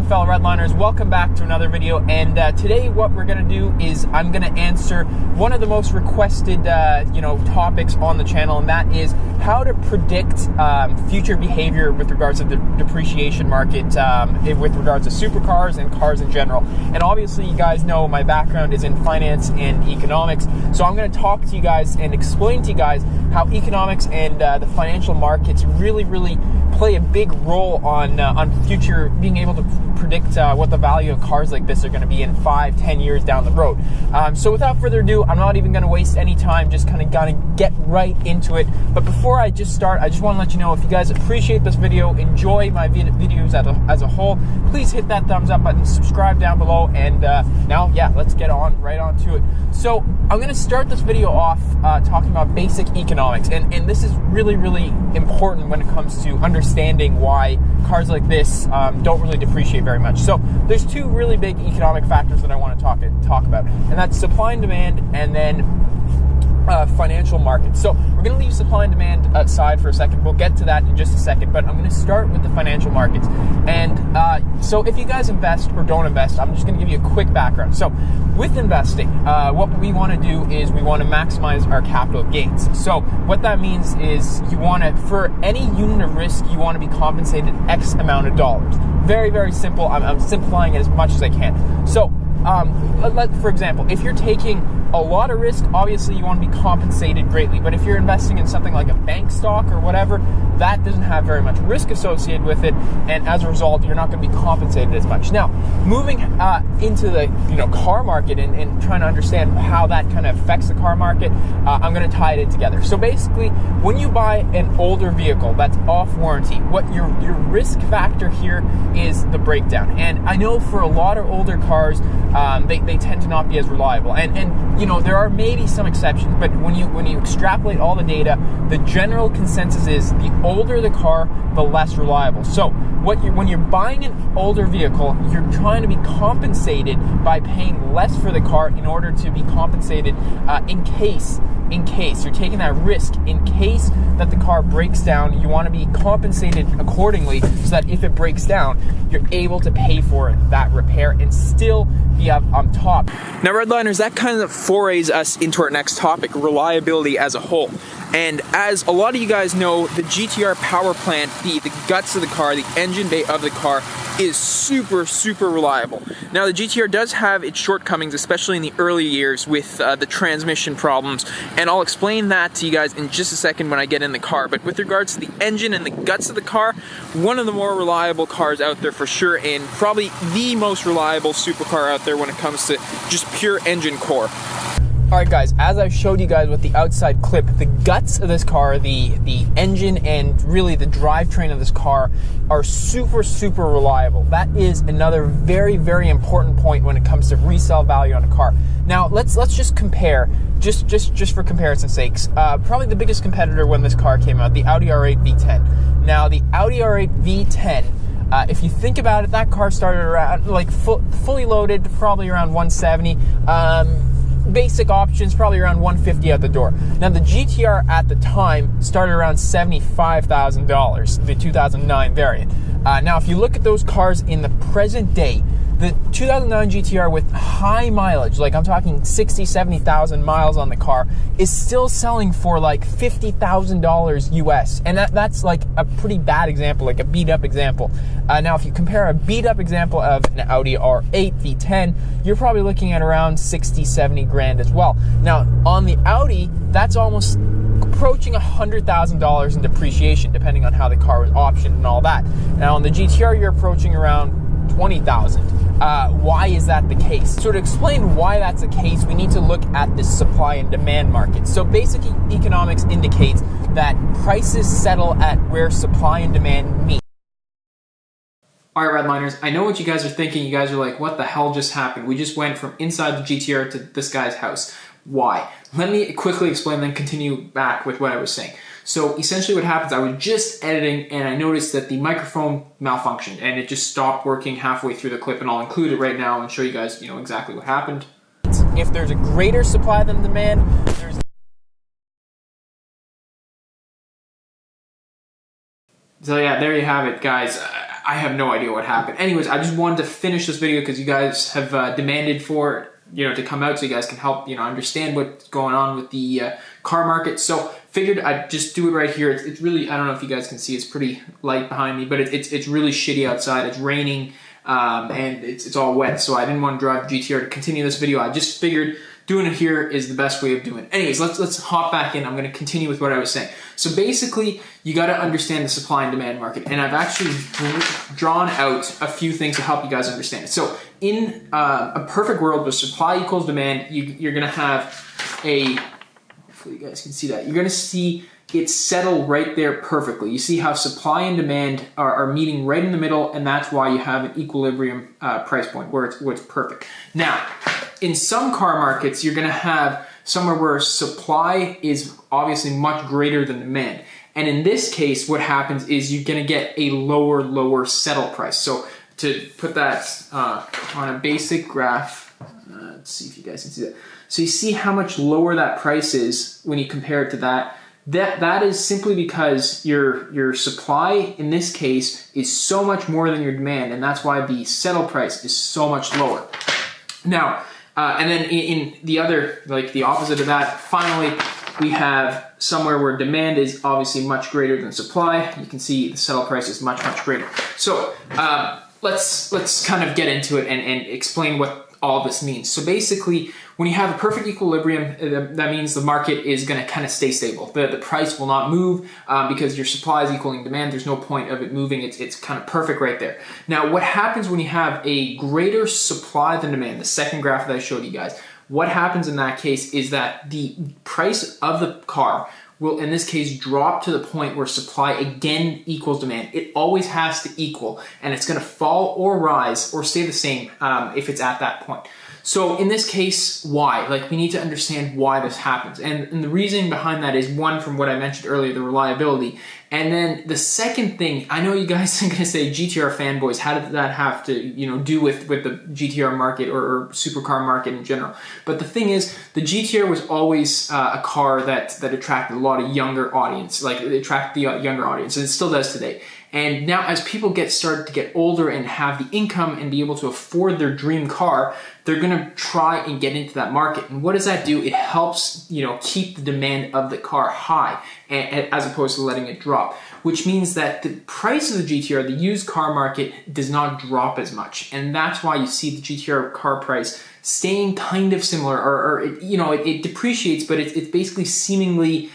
fellow redliners, welcome back to another video. And today what we're going to do is I'm going to answer one of the most requested topics on the channel, and that is how to predict future behavior with regards to the depreciation market with regards to supercars and cars in general. And obviously you guys know my background is in finance and economics, so I'm going to talk to you guys and explain to you guys how economics and the financial markets really play a big role on future being able to predict what the value of cars like this are going to be in 5-10 years down the road. So without further ado, I'm not even going to waste any time, just kind of gonna get right into it. But before I just start, I just want to let you know, if you guys appreciate this video, enjoy my videos as a whole, please hit that thumbs up button, subscribe down below, and now let's get right on to it. So I'm going to start this video off talking about basic economics, and this is really important when it comes to understanding why cars like this don't really depreciate very much. So there's two really big economic factors that I want to talk about, and that's supply and demand, and then financial markets. So we're going to leave supply and demand aside for a second. We'll get to that in just a second, but I'm going to start with the financial markets. And so if you guys invest or don't invest, I'm just going to give you a quick background. So with investing, what we want to do is we want to maximize our capital gains. So what that means is you want to, for any unit of risk, you want to be compensated X amount of dollars. Very simple. I'm simplifying it as much as I can. So for example, if you're taking a lot of risk, obviously you want to be compensated greatly. But if you're investing in something like a bank stock or whatever, that doesn't have very much risk associated with it, and as a result, you're not going to be compensated as much. Now, moving into the car market and trying to understand how that kind of affects the car market, I'm going to tie it in together. So basically, when you buy an older vehicle that's off warranty, what your risk factor here is the breakdown. And I know for a lot of older cars, they tend to not be as reliable, and there are maybe some exceptions, but when you extrapolate all the data, the general consensus is the older the car, the less reliable. So when you're buying an older vehicle, you're trying to be compensated by paying less for the car in order to be compensated in case you're taking that risk, in case that the car breaks down. You want to be compensated accordingly so that if it breaks down, you're able to pay for that repair and still be up on top. Now, redliners, that kind of forays us into our next topic, reliability as a whole. And as a lot of you guys know, the GTR power plant, the guts of the car, the engine bay of the car, is super reliable. Now, the GTR does have its shortcomings, especially in the early years with the transmission problems, and I'll explain that to you guys in just a second when I get in the car. But with regards to the engine and the guts of the car, one of the more reliable cars out there for sure, and probably the most reliable supercar out there when it comes to just pure engine core. Alright guys, as I showed you guys with the outside clip, the guts of this car, the engine and really the drivetrain of this car are super reliable. That is another very important point when it comes to resale value on a car. Now let's just compare, just for comparison's sakes, probably the biggest competitor when this car came out, the Audi R8 V10. Now the Audi R8 V10, if you think about it, that car started around, like fully loaded, probably around 170. Basic options, probably around 150 out the door. Now the GTR at the time started around $75,000, the 2009 variant. Now if you look at those cars in the present day, the 2009 GTR with high mileage, like I'm talking 60-70,000 miles on the car, is still selling for like $50,000 US. And that's like a pretty bad example, like a beat up example. Now if you compare a beat up example of an Audi R8 V10, you're probably looking at around 60-70 grand as well. Now on the Audi, that's almost approaching $100,000 in depreciation, depending on how the car was optioned and all that. Now on the GTR, you're approaching around 20,000. Why is that the case? So to explain why that's the case, we need to look at the supply and demand market. So basic economics indicates that prices settle at where supply and demand meet. Alright, redliners, I know what you guys are thinking. You guys are like, what the hell just happened? We just went from inside the GTR to this guy's house. Why? Let me quickly explain, then continue back with what I was saying. So essentially what happens, I was just editing and I noticed that the microphone malfunctioned and it just stopped working halfway through the clip, and I'll include it right now and show you guys, exactly what happened. If there's a greater supply than demand, So yeah, there you have it, guys. I have no idea what happened. Anyways, I just wanted to finish this video because you guys have demanded for it, you know, to come out so you guys can help, you know, understand what's going on with the car market. So figured I'd just do it right here. It's really, I don't know if you guys can see, it's pretty light behind me, but it's really shitty outside. It's raining and it's all wet. So I didn't want to drive the GTR to continue this video. I just figured doing it here is the best way of doing it. Anyways, let's hop back in. I'm going to continue with what I was saying. So basically, you got to understand the supply and demand market, and I've actually drawn out a few things to help you guys understand it. So in a perfect world where supply equals demand, you're going to have a, hopefully you guys can see that, you're going to see it settle right there perfectly. You see how supply and demand are meeting right in the middle, and that's why you have an equilibrium price point where it's perfect. Now, in some car markets, you're going to have somewhere where supply is obviously much greater than demand. And in this case, what happens is you're going to get a lower settle price. So to put that on a basic graph, let's see if you guys can see that. So you see how much lower that price is when you compare it to that. That is simply because your supply in this case is so much more than your demand, and that's why the settle price is so much lower. Now, and then in the other, like the opposite of that, finally, we have somewhere where demand is obviously much greater than supply. You can see the settle price is much greater. So let's kind of get into it and explain what all this means. So basically, when you have a perfect equilibrium, that means the market is going to kind of stay stable. The price will not move because your supply is equaling demand. There's no point of it moving. It's kind of perfect right there. Now, what happens when you have a greater supply than demand, the second graph that I showed you guys, what happens in that case is that the price of the car will, in this case, drop to the point where supply again equals demand. It always has to equal, and it's going to fall or rise or stay the same if it's at that point. So in this case, why? Like, we need to understand why this happens. And the reason behind that is, one, from what I mentioned earlier, the reliability. And then the second thing, I know you guys are going to say, GTR fanboys, how did that have to, you know, do with the GTR market or supercar market in general? But the thing is, the GTR was always a car that attracted a lot of younger audience. Like, it attracted the younger audience, and it still does today. And now, as people start to get older and have the income and be able to afford their dream car, they're going to try and get into that market. And what does that do? It helps, you know, keep the demand of the car high, as opposed to letting it drop. Which means that the price of the GTR, the used car market, does not drop as much. And that's why you see the GTR car price staying kind of similar, or you know, it depreciates, but it's basically seemingly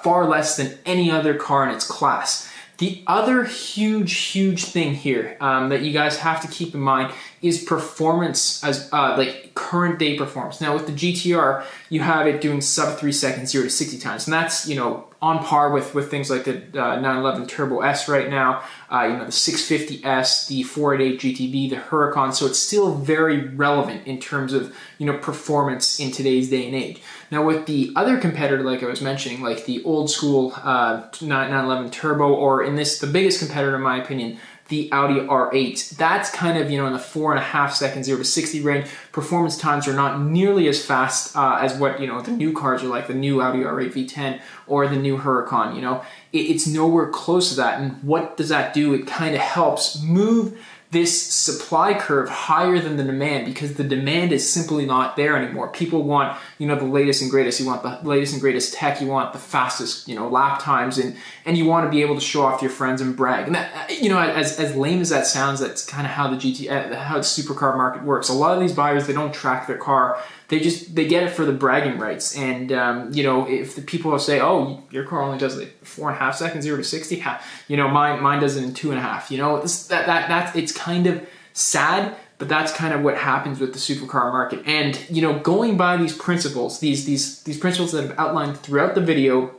far less than any other car in its class. The other huge thing here that you guys have to keep in mind is performance, as like current day performance. Now with the GTR, you have it doing sub 3 seconds, 0 to 60 times, and that's, you know, on par with things like the 911 Turbo S right now, you know, the 650S, the 488 GTB, the Huracan. So it's still very relevant in terms of, you know, performance in today's day and age. Now with the other competitor, like I was mentioning, like the old school 911 Turbo, or in this, the biggest competitor in my opinion, the Audi R8. That's kind of, you know, in the 4.5 seconds, 0 to 60 range. Performance times are not nearly as fast as what, you know, the new cars are like, the new Audi R8 V10 or the new Huracan, you know. It's nowhere close to that. And what does that do? It kind of helps move this supply curve higher than the demand, because the demand is simply not there anymore. People want, you know, the latest and greatest. You want the latest and greatest tech. You want the fastest, you know, lap times, and you want to be able to show off to your friends and brag. And that, you know, as lame as that sounds, that's kind of how how the supercar market works. A lot of these buyers, they don't track their car. They get it for the bragging rights. And, you know, if the people say, oh, your car only does like 4.5 seconds, 0 to 60, you know, mine does it in 2.5, you know, it's kind of sad, but that's kind of what happens with the supercar market. And, you know, going by these principles, these principles that I've outlined throughout the video,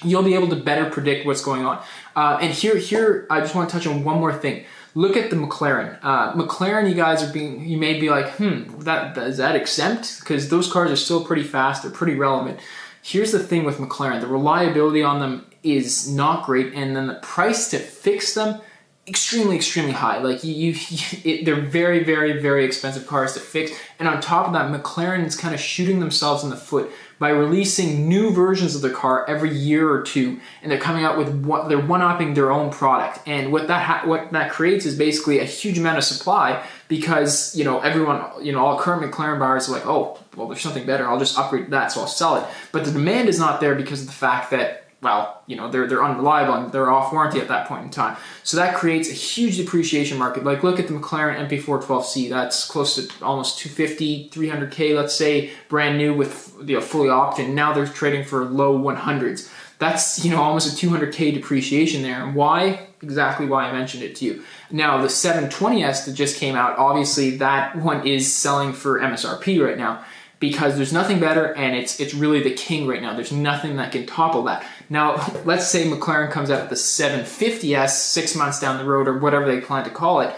you'll be able to better predict what's going on. And here, I just want to touch on one more thing. Look at the Mclaren. Mclaren, you guys you may be like, is that exempt? Because those cars are still pretty fast, they're pretty relevant. Here's the thing with Mclaren, the reliability on them is not great, and then the price to fix them, extremely high. Like they're very expensive cars to fix. And on top of that, McLaren is kind of shooting themselves in the foot by releasing new versions of the car every year or two, and they're coming out with they're one-upping their own product. And what that creates is basically a huge amount of supply, because everyone, all current McLaren buyers are like, oh, well, there's something better, I'll just upgrade that, so I'll sell it. But the demand is not there because of the fact that, well, they're unreliable and they're off warranty at that point in time. So that creates a huge depreciation market. Like, look at the McLaren MP412C. That's close to almost 250, 300K, let's say, brand new with fully optioned. Now they're trading for low 100s. That's, almost a 200K depreciation there. And why? Exactly why I mentioned it to you. Now, the 720S that just came out, obviously that one is selling for MSRP right now, because there's nothing better, and it's really the king right now. There's nothing that can topple that. Now, let's say McLaren comes out with the 750S 6 months down the road, or whatever they plan to call it.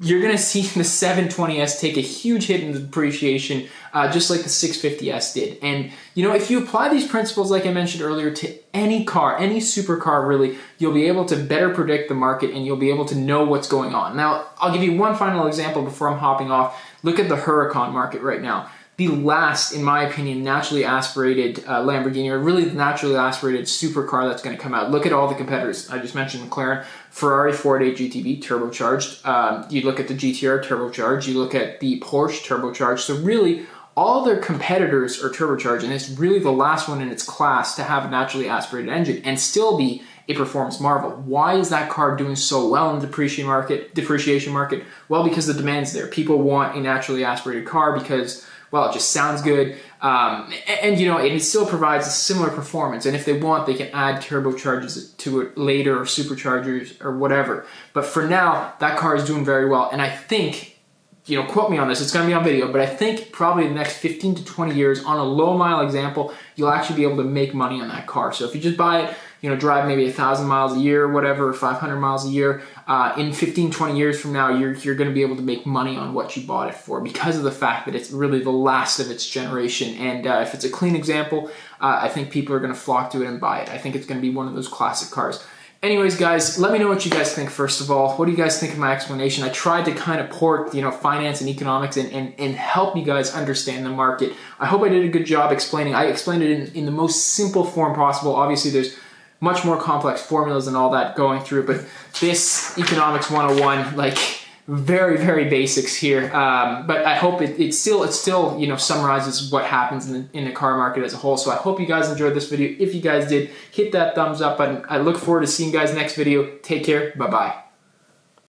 You're going to see the 720S take a huge hit in the depreciation, just like the 650S did. And, if you apply these principles, like I mentioned earlier, to any car, any supercar really, you'll be able to better predict the market, and you'll be able to know what's going on. Now, I'll give you one final example before I'm hopping off. Look at the Huracan market right now. The last, in my opinion, naturally aspirated Lamborghini, or really the naturally aspirated supercar that's going to come out. Look at all the competitors. I just mentioned McLaren, Ferrari 488 GTB, turbocharged. You look at the GTR, turbocharged. You look at the Porsche, turbocharged. So really, all their competitors are turbocharged, and it's really the last one in its class to have a naturally aspirated engine and still be a performance marvel. Why is that car doing so well in the depreciation market? Well, because the demand's there. People want a naturally aspirated car because, well, it just sounds good, and it still provides a similar performance. And if they want, they can add turbochargers to it later, or superchargers, or whatever. But for now, that car is doing very well. And I think, quote me on this, it's going to be on video, but I think probably in the next 15 to 20 years, on a low mile example, you'll actually be able to make money on that car. So if you just buy it, drive maybe 1,000 miles a year, or whatever, 500 miles a year, in 15, 20 years from now, you're going to be able to make money on what you bought it for, because of the fact that it's really the last of its generation. And if it's a clean example, I think people are going to flock to it and buy it. I think it's going to be one of those classic cars. Anyways, guys, let me know what you guys think first of all. What do you guys think of my explanation? I tried to kind of port, finance and economics and help you guys understand the market. I hope I did a good job explaining. I explained it in the most simple form possible. Obviously, there's much more complex formulas and all that going through, but this Economics 101, like, very, very basics here. But I hope it still summarizes what happens in the car market as a whole. So I hope you guys enjoyed this video. If you guys did, hit that thumbs up button. I look forward to seeing you guys next video. Take care. Bye-bye.